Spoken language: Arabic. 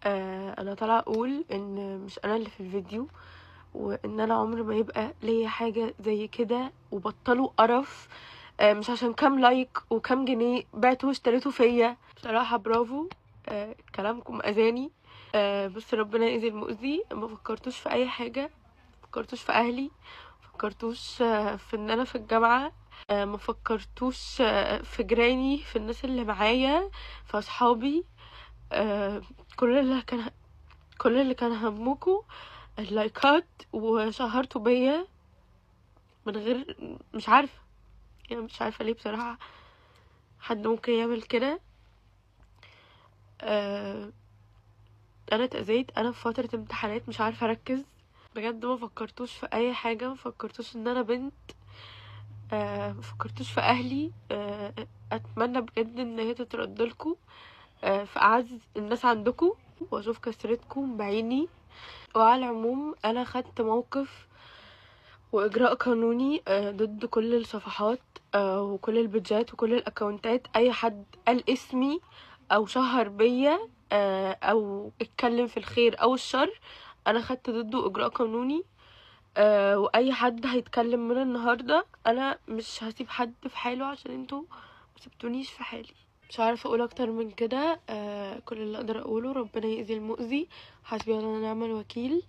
انا طالعه اقول ان مش انا اللي في الفيديو، وان انا عمر ما يبقى ليا حاجه زي كده، وبطلوا قرف. مش عشان كام لايك وكام جنيه بعتوا واشتريتوا فيا. بصراحه برافو. كلامكم اذاني. بس ربنا يأذي المؤذي. ما فكرتوش في اي حاجه، ما فكرتوش في اهلي، ما فكرتوش في ان انا في الجامعه، ما فكرتوش في جيراني، في الناس اللي معايا، في اصحابي. آه، كل اللي كان همكم اللايكات، وشهرتوا بيا من غير، مش عارفه، يعني مش عارفه ليه بصراحه حد ممكن يعمل كده. آه، انا اتأذيت، انا في فتره امتحانات مش عارفه اركز. بجد ما فكرتوش في اي حاجه، ما فكرتوش ان انا بنت، ما فكرتوش في اهلي. اتمنى بجد ان هي تترد لكم في اعز الناس عندكم، واشوف كسرتكم بعيني. وعلى العموم انا خدت موقف واجراء قانوني ضد كل الصفحات وكل البيدجات وكل الاكونتات. اي حد قال اسمي او شهر بيا او اتكلم في الخير او الشر، انا خدت ضده اجراء قانوني. واي حد هيتكلم من النهارده انا مش هسيب حد في حاله، عشان انتوا مسبتونيش في حالي. مش عارفه اقول اكتر من كده. كل اللي اقدر اقوله ربنا يأذي المؤذي، حسبي الله ونعم الوكيل.